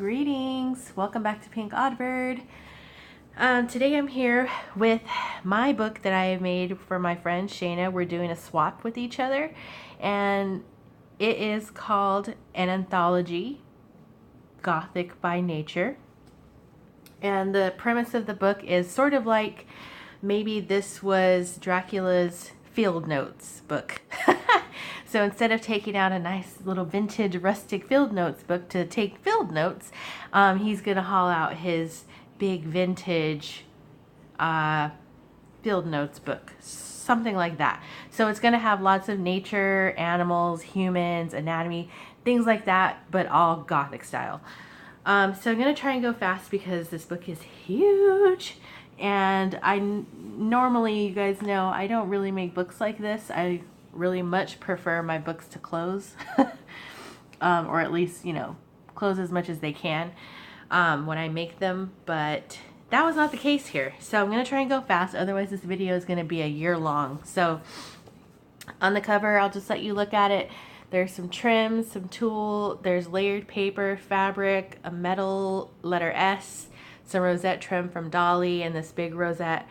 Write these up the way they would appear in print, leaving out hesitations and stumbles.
Greetings! Welcome back to Pink Oddbird. Today I'm here with my book that I have made for my friend Shaina. We're doing a swap with each other, and it is called An Anthology, Gothic by Nature. And the premise of the book is sort of like maybe this was Dracula's field notes book. So instead of taking out a nice little vintage rustic field notes book to take field notes, he's going to haul out his big vintage field notes book, something like that. So it's going to have lots of nature, animals, humans, anatomy, things like that, but all Gothic style. So I'm going to try and go fast because this book is huge. And normally, you guys know, I don't really make books like this. I really much prefer my books to close, or at least, you know, close as much as they can when I make them. But that was not the case here. So I'm going to try and go fast. Otherwise, this video is going to be a year long. So on the cover, I'll just let you look at it. There's some trims, some tulle, there's layered paper, fabric, a metal letter S, some rosette trim from Dolly, and this big rosette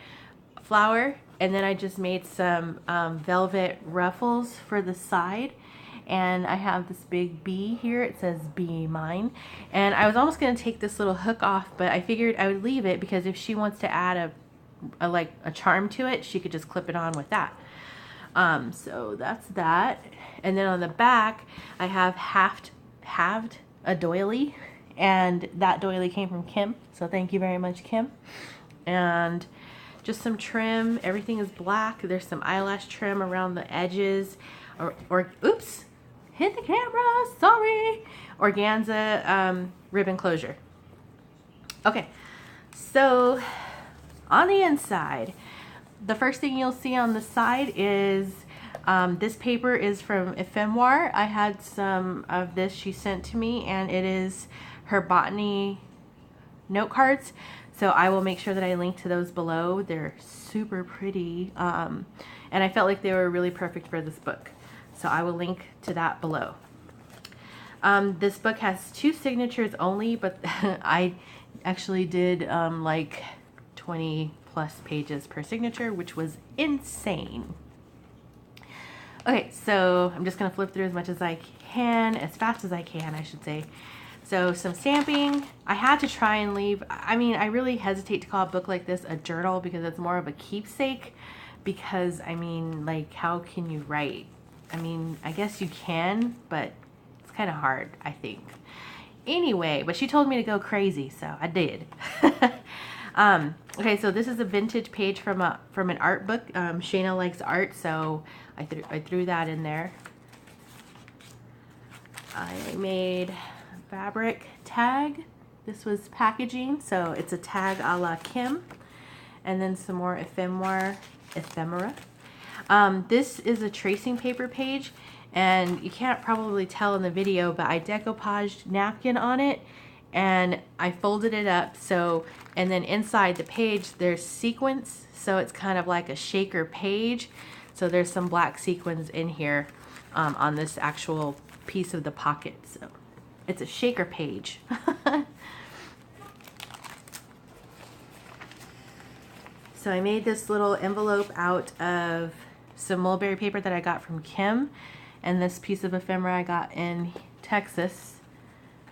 flower. And then I just made some velvet ruffles for the side. And I have this big bee here. It says "Be Mine." And I was almost going to take this little hook off, but I figured I would leave it because if she wants to add a charm to it, she could just clip it on with that. So that's that. And then on the back, I have halved a doily, and that doily came from Kim. So thank you very much, Kim. And just some trim. Everything is black. There's some eyelash trim around the edges, or oops, hit the camera. Sorry. Organza ribbon closure. Okay, so on the inside, the first thing you'll see on the side is this paper is from Ephemoire. I had some of this she sent to me, and it is her botany note cards. So I will make sure that I link to those below. They're super pretty, and I felt like they were really perfect for this book. So I will link to that below. This book has 2 signatures only, but I actually did like 20 plus pages per signature, which was insane. Okay, so I'm just going to flip through as much as I can, as fast as I can, I should say. So some stamping. I had to try and leave. I mean, I really hesitate to call a book like this a journal because it's more of a keepsake. Because, I mean, like, how can you write? I mean, I guess you can, but it's kind of hard, I think. Anyway, but she told me to go crazy, so I did. Okay, so this is a vintage page from an art book. Shaina likes art, so I threw that in there. I made fabric tag. This was packaging, so it's a tag a la Kim. And then some more ephemera. This is a tracing paper page, and you can't probably tell in the video, but I decoupaged napkin on it and I folded it up. So, and then inside the page there's sequins, so it's kind of like a shaker page. So there's some black sequins in here on this actual piece of the pocket. So it's a shaker page. So I made this little envelope out of some mulberry paper that I got from Kim, and this piece of ephemera I got in Texas,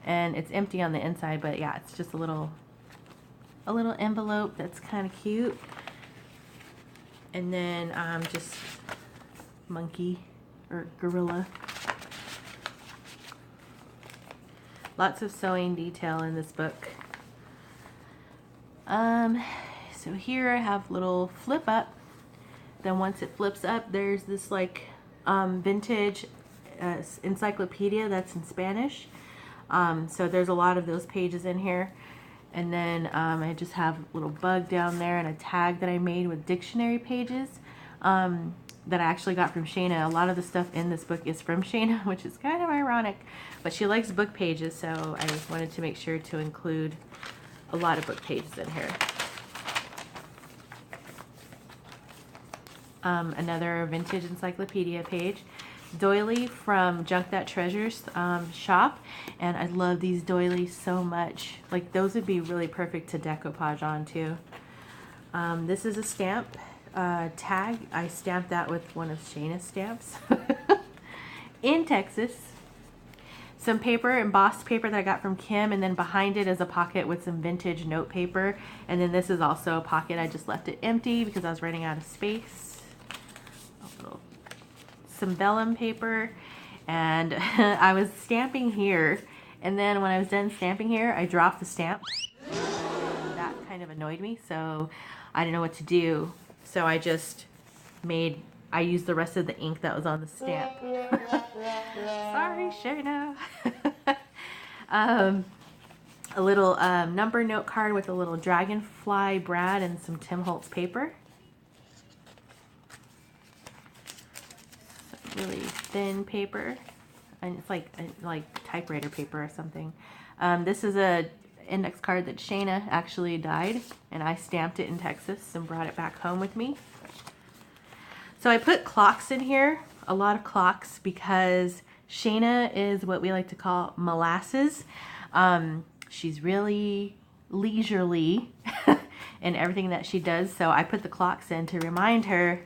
and it's empty on the inside, but yeah, it's just a little envelope that's kind of cute. And then just monkey or gorilla. Lots of sewing detail in this book. So here I have little flip up. Then once it flips up, there's this like vintage encyclopedia that's in Spanish. So there's a lot of those pages in here. And then I just have a little bug down there and a tag that I made with dictionary pages that I actually got from Shaina. A lot of the stuff in this book is from Shaina, which is kind of ironic. But she likes book pages, so I wanted to make sure to include a lot of book pages in here. Another vintage encyclopedia page. doily from Junk That Treasures shop, and I love these doilies so much. Like, those would be really perfect to decoupage on too. This is a stamp tag. I stamped that with one of Shaina's stamps in Texas. Some paper, embossed paper that I got from Kim, and then behind it is a pocket with some vintage note paper. And then this is also a pocket. I just left it empty because I was running out of space. Some vellum paper, and I was stamping here, and then when I was done stamping here, I dropped the stamp. That kind of annoyed me, so I didn't know what to do. So I just I used the rest of the ink that was on the stamp. Sorry, Shaina. A little number note card with a little dragonfly Brad and some Tim Holtz paper. Some really thin paper, and it's like typewriter paper or something. This is a index card that Shaina actually dyed, and I stamped it in Texas and brought it back home with me. So I put clocks in here, a lot of clocks, because Shaina is what we like to call molasses. She's really leisurely in everything that she does, so I put the clocks in to remind her.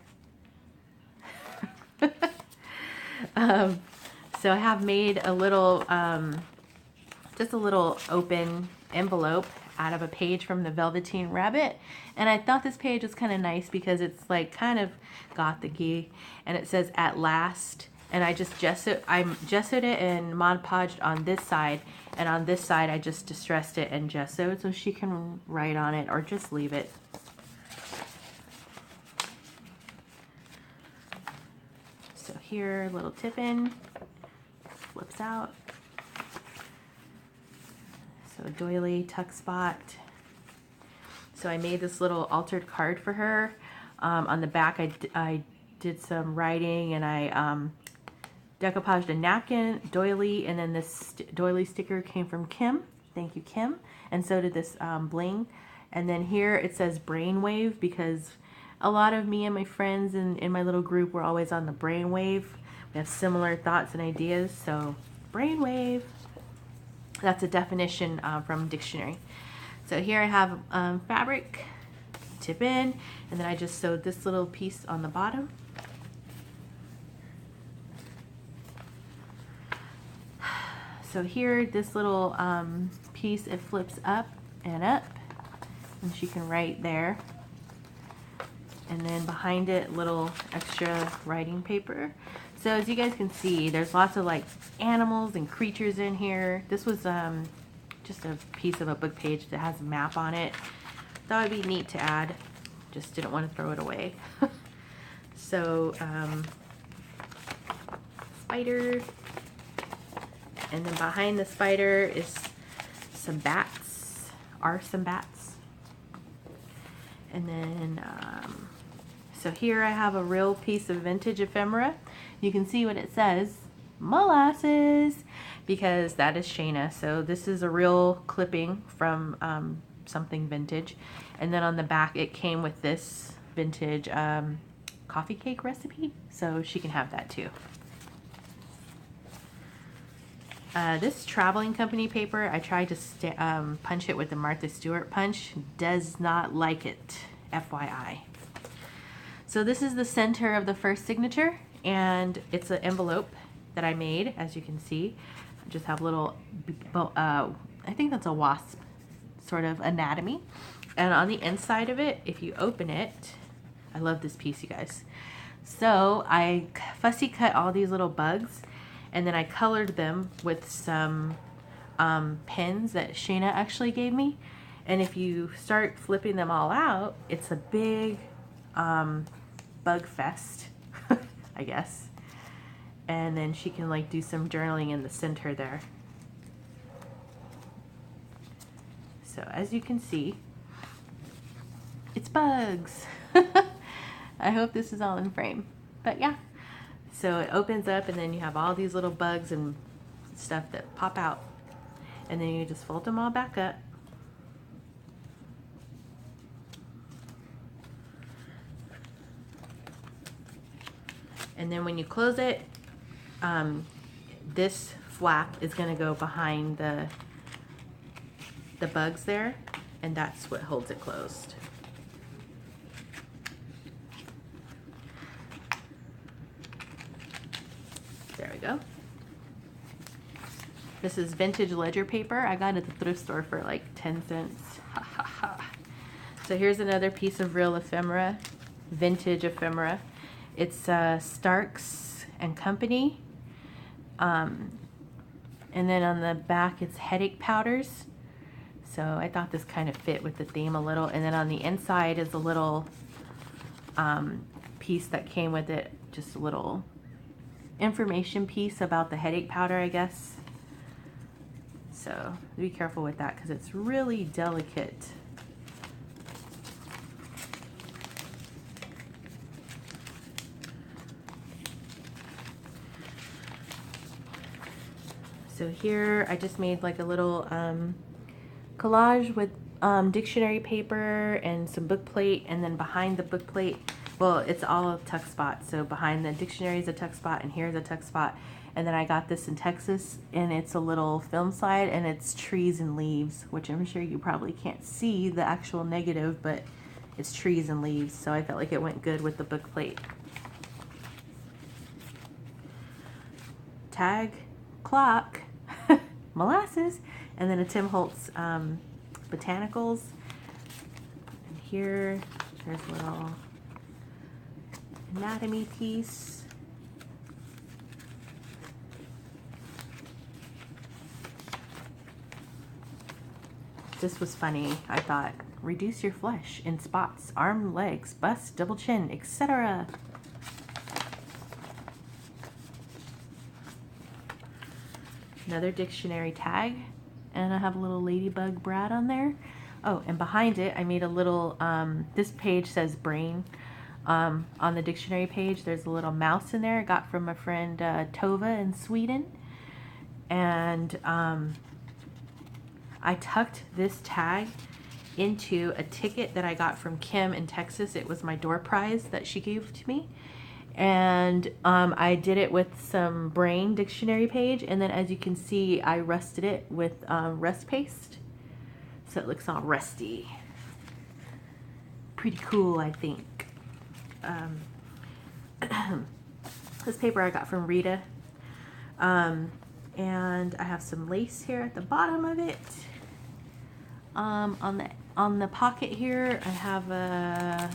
So I have made a little, just a little open envelope out of a page from the Velveteen Rabbit, and I thought this page was kind of nice because it's like kind of Gothic-y, and it says "At Last," and I gessoed it and Mod Podged on this side, and on this side I just distressed it and gessoed so she can write on it or just leave it. So here, little tip-in, flips out. So doily, tuck spot. So I made this little altered card for her. On the back I did some writing, and I decoupaged a napkin, doily, and then this doily sticker came from Kim. Thank you, Kim. And so did this bling. And then here it says brainwave, because a lot of me and my friends in my little group were always on the brainwave. We have similar thoughts and ideas, so brainwave. That's a definition from dictionary. So here I have fabric, tip in, and then I just sewed this little piece on the bottom. So here, this little piece, it flips up, and she can write there. And then behind it, little extra writing paper. So as you guys can see, there's lots of like animals and creatures in here. This was just a piece of a book page that has a map on it. Thought it'd be neat to add. Just didn't want to throw it away. So spider, and then behind the spider is some bats. Some bats. And then so here I have a real piece of vintage ephemera. You can see what it says, molasses, because that is Shaina. So this is a real clipping from something vintage. And then on the back it came with this vintage coffee cake recipe, so she can have that too. This traveling company paper, I tried to punch it with the Martha Stewart punch. Does not like it, FYI. So this is the center of the first signature, and it's an envelope that I made, as you can see. I just have little, I think that's a wasp sort of anatomy. And on the inside of it, if you open it, I love this piece, you guys. So I fussy cut all these little bugs, and then I colored them with some pens that Shaina actually gave me. And if you start flipping them all out, it's a big bug fest, I guess. And then she can like do some journaling in the center there. So as you can see, it's bugs. I hope this is all in frame, but yeah. So it opens up, and then you have all these little bugs and stuff that pop out, and then you just fold them all back up. And then when you close it, this flap is going to go behind the bugs there, and that's what holds it closed. There we go. This is vintage ledger paper. I got it at the thrift store for like 10 cents. Ha ha ha. So here's another piece of real ephemera, vintage ephemera. It's Starks and Company. And then on the back it's headache powders. So I thought this kind of fit with the theme a little. And then on the inside is a little piece that came with it, just a little information piece about the headache powder, I guess. So be careful with that because it's really delicate. So here I just made like a little collage with dictionary paper and some book plate, and then behind the book plate, well, it's all tuck spots. So behind the dictionary is a tuck spot, and here's a tuck spot. And then I got this in Texas, and it's a little film slide, and it's trees and leaves, which I'm sure you probably can't see the actual negative, but it's trees and leaves. So I felt like it went good with the book plate. Tag, clock, molasses, and then a Tim Holtz botanicals. And here, there's a little anatomy piece. This was funny, I thought. Reduce your flesh in spots, arm, legs, bust, double chin, etc. Another dictionary tag, and I have a little ladybug Brad on there. Oh, and behind it I made a little, this page says brain. On the dictionary page there's a little mouse in there I got from my friend Tova in Sweden. And I tucked this tag into a ticket that I got from Kim in Texas. It was my door prize that she gave to me. And I did it with some brain dictionary page, and then as you can see I rusted it with rust paste, so it looks all rusty. Pretty cool, I think. This paper I got from Rita, and I have some lace here at the bottom of it. On the pocket here I have a,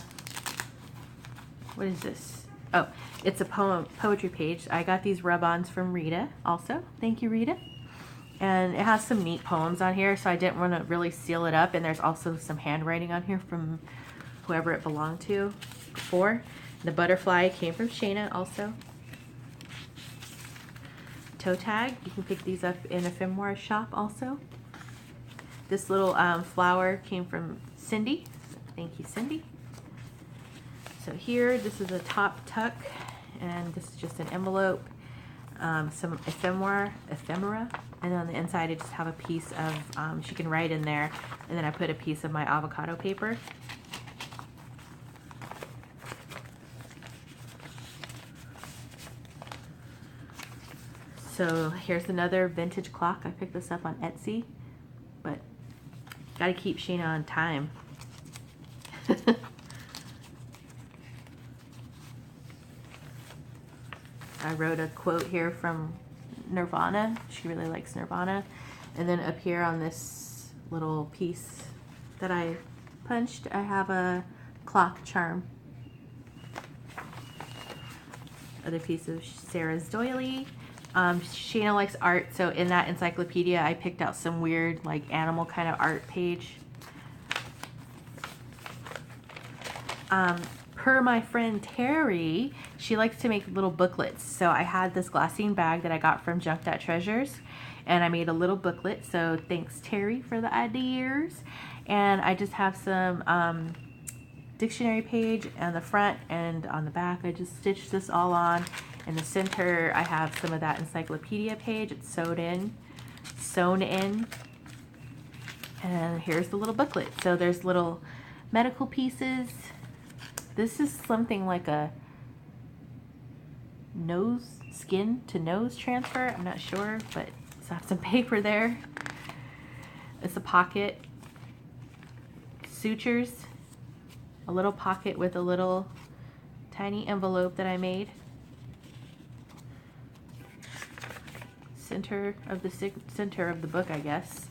what is this? Oh, it's a poetry page. I got these rub-ons from Rita also. Thank you, Rita. And it has some neat poems on here, so I didn't want to really seal it up. And there's also some handwriting on here from whoever it belonged to before. The butterfly came from Shaina also. Toe tag. You can pick these up in Ephemoire shop also. This little flower came from Cindy. Thank you, Cindy. So here, this is a top tuck, and this is just an envelope, some ephemera, and on the inside I just have a piece of, she can write in there, and then I put a piece of my avocado paper. So here's another vintage clock. I picked this up on Etsy, but gotta keep Shaina on time. I wrote a quote here from Nirvana. She really likes Nirvana. And then up here on this little piece that I punched, I have a clock charm. Other piece of Sarah's doily. Shaina likes art, so in that encyclopedia I picked out some weird like animal kind of art page. Per my friend Terri, she likes to make little booklets. So I had this glassine bag that I got from Junk.Treasures, and I made a little booklet. So thanks Terri for the ideas. And I just have some dictionary page on the front, and on the back I just stitched this all on. In the center I have some of that encyclopedia page. It's sewn in. And here's the little booklet. So there's little medical pieces. This is something like a skin to nose transfer. I'm not sure, but so I have some paper there. It's a pocket, sutures, a little pocket with a little tiny envelope that I made. Center of the book, I guess.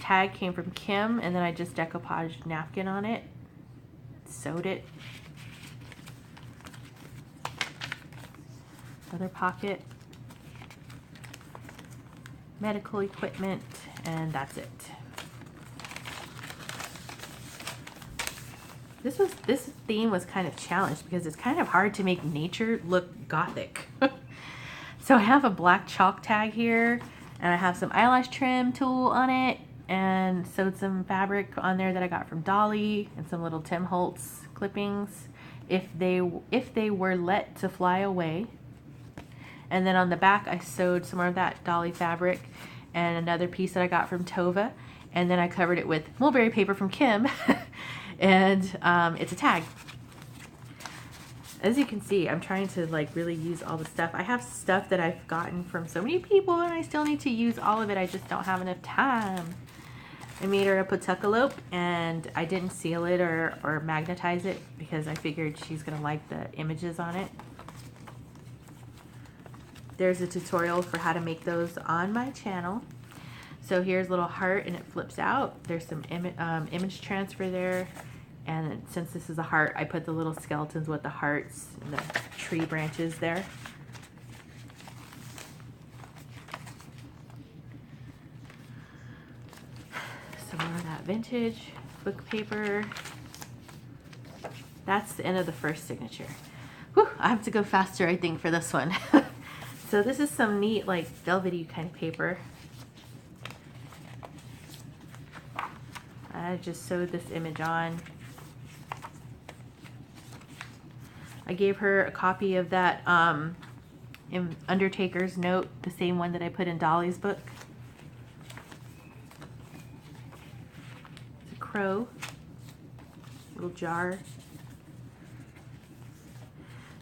Tag came from Kim, and then I just decoupaged napkin on it, sewed it. Another pocket, medical equipment, and that's it. This theme was kind of challenged because it's kind of hard to make nature look gothic. So I have a black chalk tag here, and I have some eyelash trim tool on it, and sewed some fabric on there that I got from Dolly, and some little Tim Holtz clippings if they were let to fly away. And then on the back I sewed some more of that Dolly fabric and another piece that I got from Tova, and then I covered it with mulberry paper from Kim. And it's a tag. As you can see, I'm trying to like really use all the stuff. I have stuff that I've gotten from so many people, and I still need to use all of it. I just don't have enough time. I made her a Potucelope, and I didn't seal it or magnetize it because I figured she's gonna like the images on it. There's a tutorial for how to make those on my channel. So here's a little heart, and it flips out. There's some image transfer there. And since this is a heart, I put the little skeletons with the hearts and the tree branches there. Some more of that vintage book paper. That's the end of the first signature. Whew, I have to go faster, I think, for this one. So this is some neat, like, velvety kind of paper. I just sewed this image on. I gave her a copy of that Undertaker's Note, the same one that I put in Dolly's book. It's a crow, little jar.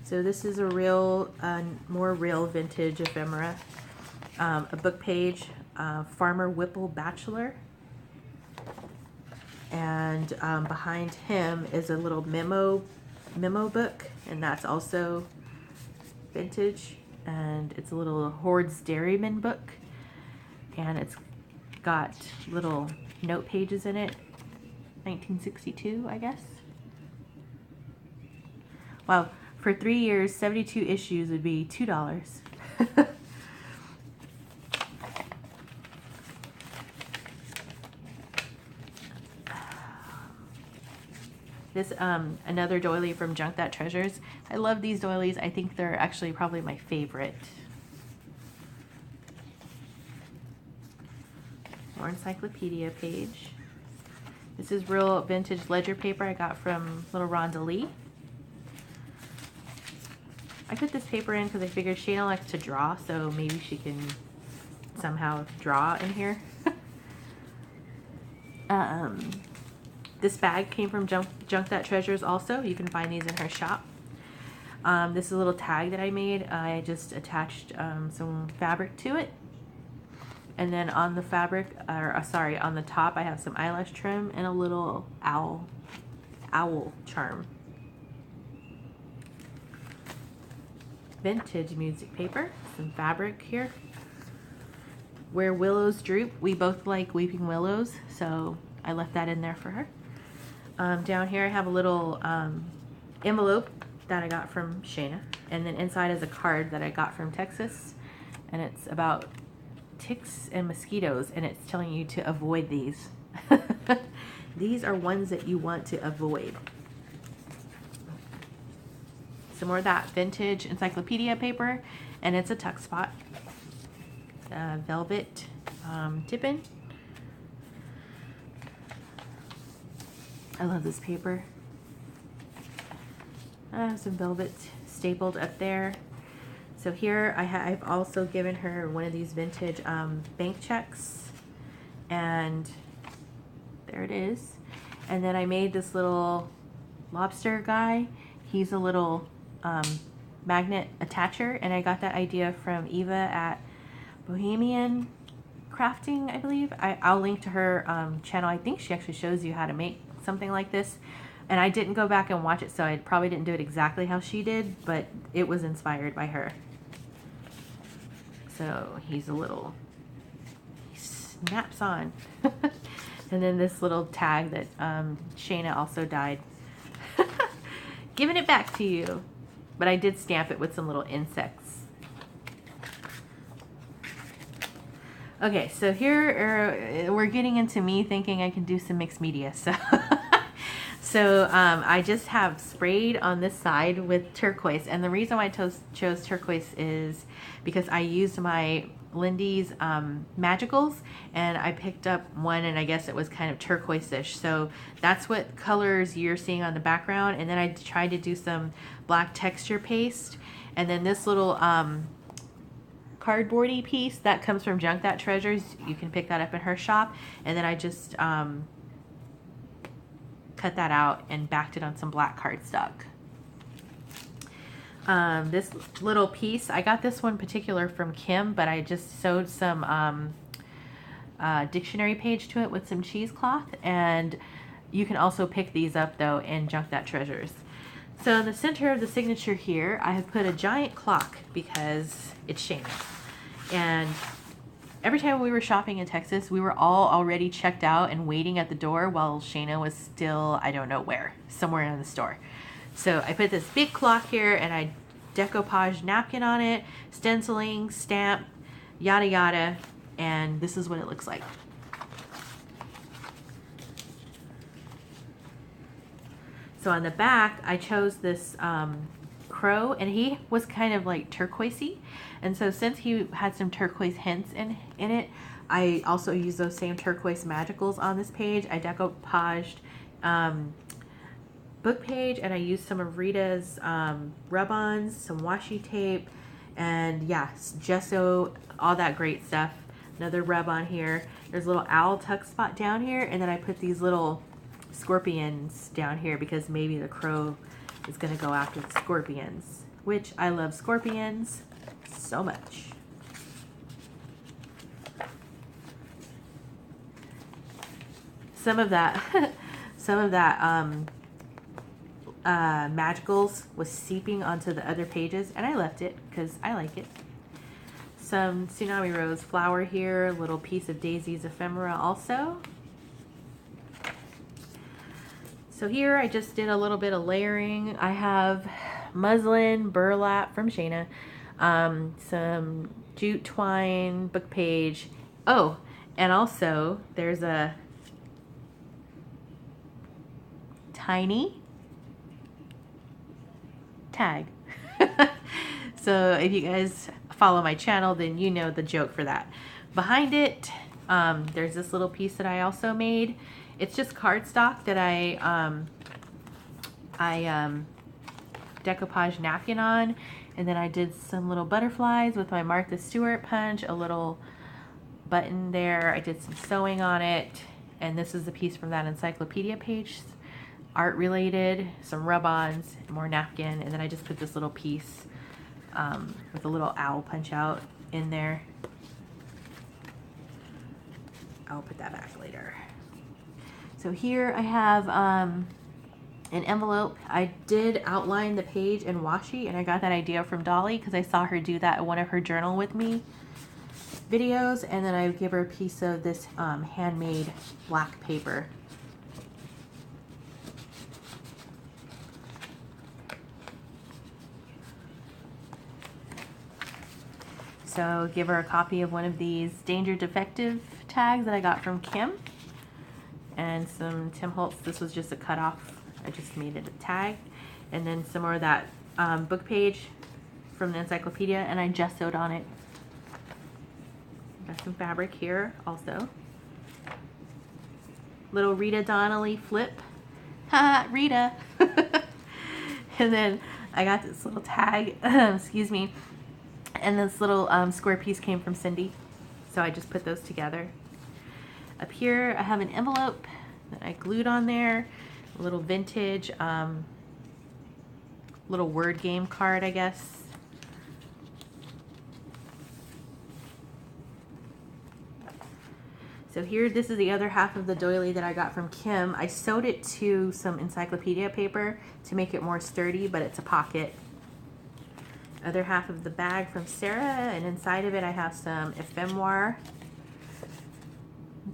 So this is a real, more real vintage ephemera. A book page, Farmer Whipple Bachelor. And behind him is a little memo book, and that's also vintage, and it's a little Horde's Dairyman book, and it's got little note pages in it. 1962, I guess. Wow, for 3 years, 72 issues would be $2. This, another doily from Junk That Treasures. I love these doilies. I think they're actually probably my favorite. More encyclopedia page. This is real vintage ledger paper I got from lilrhondaleee. I put this paper in because I figured Shaina likes to draw, so maybe she can somehow draw in here. This bag came from Junk That Treasures also. You can find these in her shop. This is a little tag that I made. I just attached some fabric to it. And then on the fabric, sorry, on the top I have some eyelash trim and a little owl charm. Vintage music paper, some fabric here. Where Willows Droop. We both like weeping willows, so I left that in there for her. Down here I have a little envelope that I got from Shaina, and then inside is a card that I got from Texas, and it's about ticks and mosquitoes, and it's telling you to avoid these. These are ones that you want to avoid. Some more of that vintage encyclopedia paper, and it's a tuck spot. Velvet tip-in. I love this paper. Some velvet stapled up there. So here I've also given her one of these vintage bank checks, and there it is. And then I made this little lobster guy. He's a little magnet attacher, and I got that idea from Eva at Bohemian Crafting, I believe. I'll link to her channel. I think she actually shows you how to make something like this, and I didn't go back and watch it, so I probably didn't do it exactly how she did, but it was inspired by her. So he's a little, he snaps on. And then this little tag that Shaina also dyed. Giving it back to you. But I did stamp it with some little insects. Okay, so here we're getting into me thinking I can do some mixed media. So, I just have sprayed on this side with turquoise. And the reason why I chose turquoise is because I used my Lindy's Magicals, and I picked up one, and I guess it was kind of turquoise-ish. So that's what colors you're seeing on the background. And then I tried to do some black texture paste. And then this little cardboardy piece that comes from Junk That Treasures, you can pick that up in her shop. And then I just cut that out and backed it on some black cardstock. This little piece, I got this one particular from Kim, but I just sewed some dictionary page to it with some cheesecloth, and you can also pick these up though in Junk That Treasures. So in the center of the signature here, I have put a giant clock because it's Shaina. And every time we were shopping in Texas, we were all already checked out and waiting at the door while Shaina was still, I don't know where, somewhere in the store. So I put this big clock here, and I decoupage napkin on it, stenciling, stamp, yada yada, and this is what it looks like. So on the back, I chose this crow, and he was kind of like turquoisey, and so since he had some turquoise hints in it, I also used those same turquoise magicals on this page. I decoupaged book page, and I used some of Rita's rub-ons, some washi tape, and yeah, gesso, all that great stuff. Another rub-on here. There's a little owl tuck spot down here, and then I put these little scorpions down here because maybe the crow is going to go after the scorpions, which I love scorpions so much. Some of that magicals was seeping onto the other pages, and I left it because I like it. Some Tsunami Rose flower here, a little piece of Daisy's ephemera also. So here I just did a little bit of layering. I have muslin burlap from Shaina, some jute twine, book page. Oh, and also there's a tiny tag. So if you guys follow my channel, then you know the joke for that. Behind it, there's this little piece that I also made. It's just cardstock that I decoupage napkin on, and then I did some little butterflies with my Martha Stewart punch, a little button there. I did some sewing on it, and this is the piece from that encyclopedia page, art related, some rub-ons, more napkin, and then I just put this little piece with a little owl punch out in there. I'll put that back later. So here I have an envelope. I did outline the page in washi, and I got that idea from Dolly because I saw her do that in one of her journal with me videos, and then I give her a piece of this handmade black paper. So give her a copy of one of these Danger Defective tags that I got from Kim, and some Tim Holtz. This was just a cutoff. I just made it a tag, and then some more of that book page from the encyclopedia, and I just sewed on it. Got some fabric here also. Little Rita Donnelly flip. Ha, Rita. And then I got this little tag, excuse me, and this little square piece came from Cindy, so I just put those together. Up here I have an envelope that I glued on there, a little vintage little word game card, I guess. So here, this is the other half of the doily that I got from Kim. I sewed it to some encyclopedia paper to make it more sturdy, but it's a pocket. Other half of the bag from Sarah, and inside of it I have some ephemera.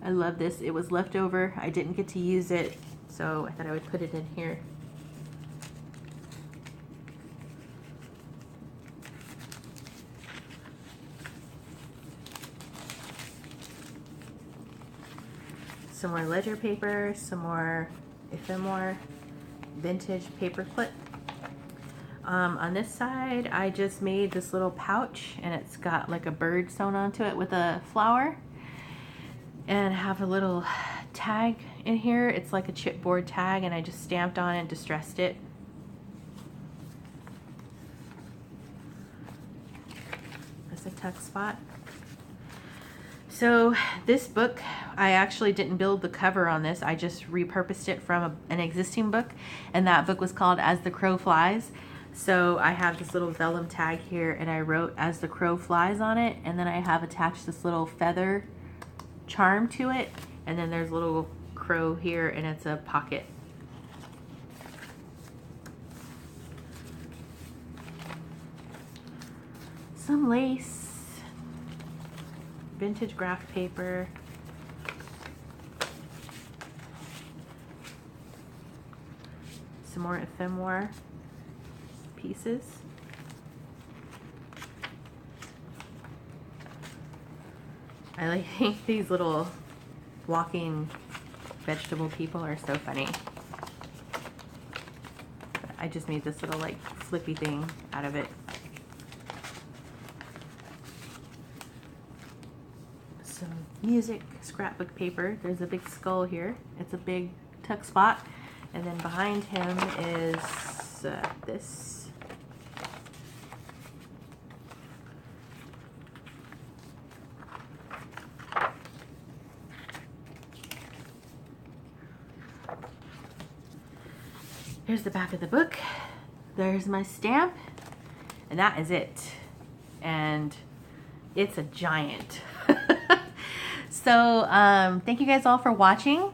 I love this. It was left over. I didn't get to use it, so I thought I would put it in here. Some more ledger paper, some more ephemera, vintage paper clip. On this side, I just made this little pouch, and it's got like a bird sewn onto it with a flower. And I have a little tag in here. It's like a chipboard tag, and I just stamped on it and distressed it. That's a tuck spot. So this book, I actually didn't build the cover on this. I just repurposed it from an existing book, and that book was called As the Crow Flies. So I have this little vellum tag here, and I wrote As the Crow Flies on it, and then I have attached this little feather charm to it, and then there's a little crow here, and it's a pocket. Some lace. Vintage graph paper, some more ephemera pieces, I think these little walking vegetable people are so funny. I just made this little like flippy thing out of it. Music scrapbook paper. There's a big skull here. It's a big tuck spot, and then behind him is this. Here's the back of the book. There's my stamp, and that is it. And it's a giant. So thank you guys all for watching,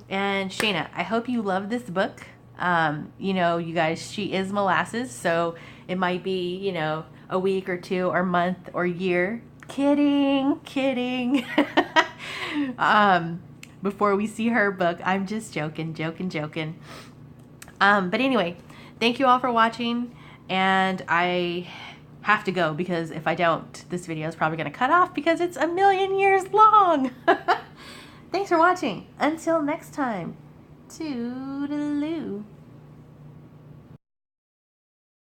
and Shaina, I hope you love this book. You know, you guys, she is molasses, so it might be, you know, a week or two or month or year. Kidding. Before we see her book. I'm just joking. But anyway, thank you all for watching, and I have to go, because if I don't, this video is probably going to cut off because it's 1,000,000 years long. Thanks for watching. Until next time, toodaloo.